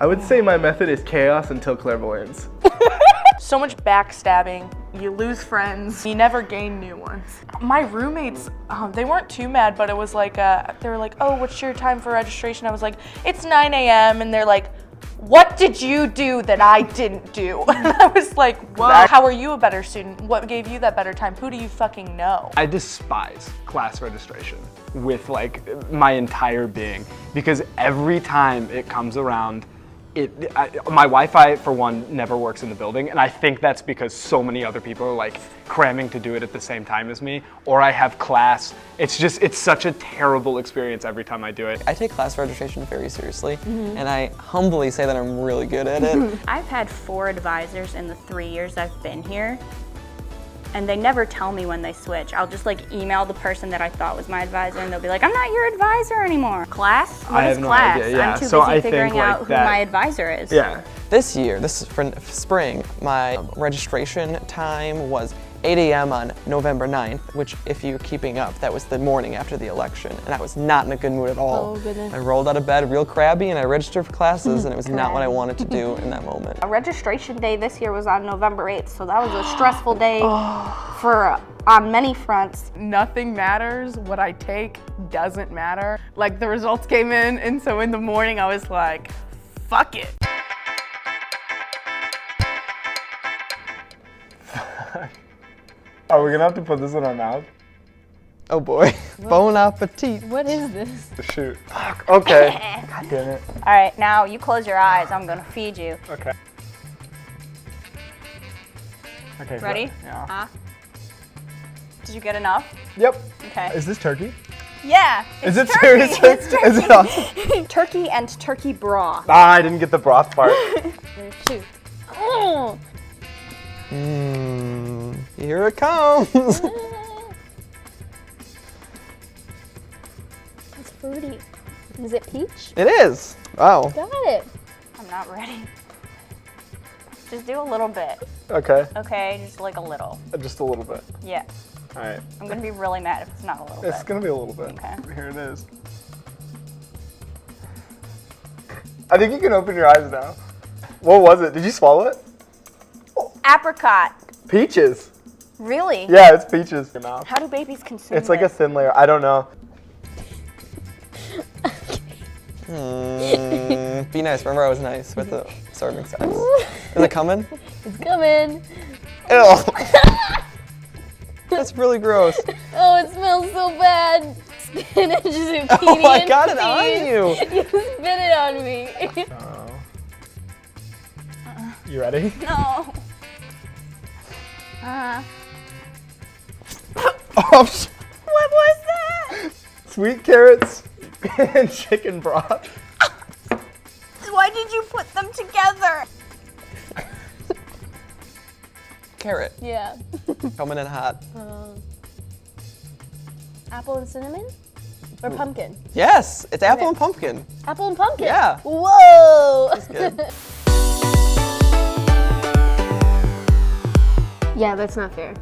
I would say my method is chaos until clairvoyance. So much backstabbing, you lose friends, you never gain new ones. My roommates, they weren't too mad, but it was like, they were like, oh, what's your time for registration? I was like, it's 9 a.m. And they're like, what did you do that I didn't do? And I was like, whoa, how are you a better student? What gave you that better time? Who do you fucking know? I despise class registration with like my entire being, because every time it comes around, my Wi-Fi, for one, never works in the building, and I think that's because so many other people are like cramming to do it at the same time as me, or I have class. It's such a terrible experience every time I do it. I take class registration very seriously, and I humbly say that I'm really good at it. I've had 4 advisors in the 3 years I've been here, and they never tell me when they switch. I'll just like email the person that I thought was my advisor, and they'll be like, I'm not your advisor anymore. Class? What is class? Idea, yeah. I'm too So busy I figuring think, out like, who my advisor is. Yeah. This year, this is for spring, my registration time was 8 a.m. on November 9th, which, if you're keeping up, that was the morning after the election, and I was not in a good mood at all. Oh, goodness. I rolled out of bed real crabby, and I registered for classes, and it was not what I wanted to do in that moment. A registration day this year was on November 8th, so that was a stressful day on many fronts. Nothing matters. What I take doesn't matter. Like, the results came in, and so in the morning I was like, fuck it. Are we gonna have to put this in our mouth? Oh boy, bon appetit. What is this? Shoot. Fuck. Okay. God damn it. All right, now you close your eyes. I'm gonna feed you. Okay. Okay. Ready? Yeah. Did you get enough? Yep. Okay. Is this turkey? Yeah. Is it turkey. seriously? It's turkey. Is it awesome? Turkey and turkey broth. Ah, I didn't get the broth part. Two. Oh. Here it comes. That's fruity. Is it peach? It is. Wow. Got it. I'm not ready. Just do a little bit. Okay. Okay, just like a little. Just a little bit. Yeah. All right. I'm gonna be really mad if it's not a little It's bit. gonna be a little bit. Okay. Here it is. I think you can open your eyes now. What was it? Did you swallow it? Apricot. Peaches. Really? Yeah, it's peaches. Your mouth. How do babies consume It's like a this? thin layer. I don't know. Be nice. Remember I was nice with the serving size. Is it coming? It's coming. Ew. That's really gross. Oh, it smells so bad. Spinach, zucchini, Oh, I got it and on peas. you. You spit it on me. You ready? No. Oh, What was that? sweet carrots and chicken broth. Why did you put them together? Carrot. Yeah. Coming in hot. Apple and cinnamon? Or pumpkin? Yes, it's apple and pumpkin. Apple and pumpkin? Yeah. Whoa! That's good. Yeah, that's not fair.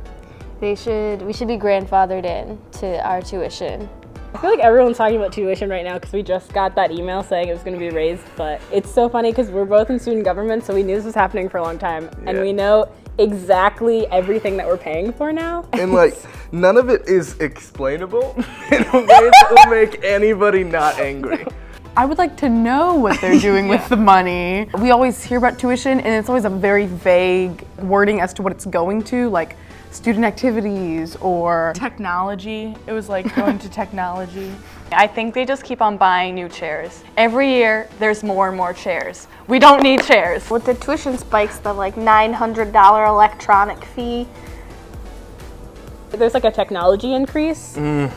We should be grandfathered in to our tuition. I feel like everyone's talking about tuition right now because we just got that email saying it was going to be raised, but it's so funny because we're both in student government, so we knew this was happening for a long time, and we know exactly everything that we're paying for now. And like, none of it is explainable in a way that will make anybody not angry. I would like to know what they're doing with the money. We always hear about tuition, and it's always a very vague wording as to what it's going to, like student activities or technology. It was like going to technology. I think they just keep on buying new chairs. Every year, there's more and more chairs. We don't need chairs. With the tuition spikes, the like $900 electronic fee. There's like a technology increase. They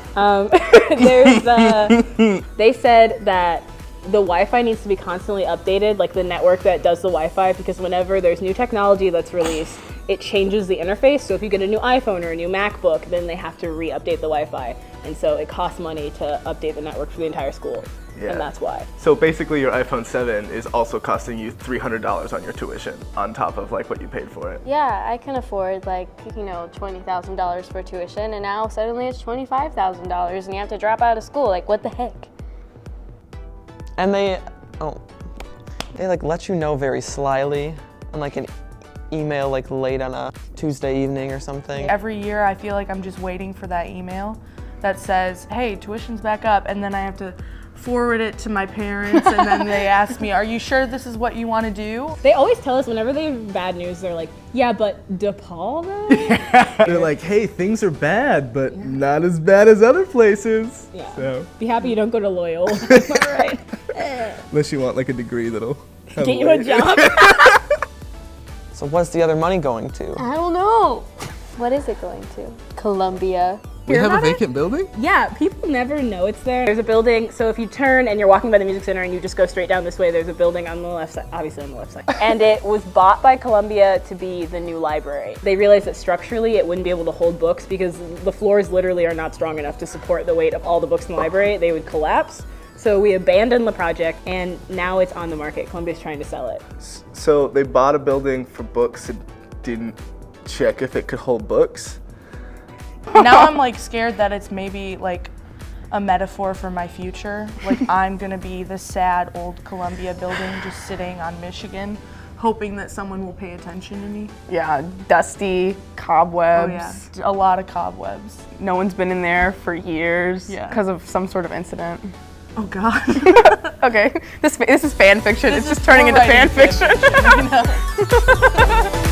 said that the Wi-Fi needs to be constantly updated, like the network that does the Wi-Fi, because whenever there's new technology that's released, it changes the interface. So if you get a new iPhone or a new MacBook, then they have to re-update the Wi-Fi. And so it costs money to update the network for the entire school. Yeah. And that's why. So basically your iPhone 7 is also costing you $300 on your tuition on top of like what you paid for it. Yeah, I can afford like, $20,000 for tuition, and now suddenly it's $25,000 and you have to drop out of school. Like, what the heck? And They like let you know very slyly on like an email like late on a Tuesday evening or something. Every year I feel like I'm just waiting for that email that says, hey, tuition's back up, and then I have to forward it to my parents, and then they ask me, are you sure this is what you want to do? They always tell us whenever they have bad news, they're like, yeah, but DePaul though? They're like, hey, things are bad, but not as bad as other places. Yeah. So, Be happy you don't go to Loyola. Right. unless you want like a degree that'll have Get you a job. So what's the other money going to? I don't know. What is it going to? Columbia. We have a vacant building? Yeah, people never know it's there. There's a building, so if you turn and you're walking by the Music Center and you just go straight down this way, there's a building on the left side, obviously on the left side. And it was bought by Columbia to be the new library. They realized that structurally it wouldn't be able to hold books because the floors literally are not strong enough to support the weight of all the books in the library. They would collapse. So we abandoned the project and now it's on the market. Columbia's trying to sell it. So they bought a building for books and didn't check if it could hold books? Now I'm like scared that it's maybe like a metaphor for my future. Like I'm gonna be the sad old Columbia building just sitting on Michigan, hoping that someone will pay attention to me. Yeah, dusty, cobwebs. A lot of cobwebs. No one's been in there for years Yeah. because of some sort of incident. Oh God. Okay, this is fan fiction. It's This just is turning into writing fan fiction. you know?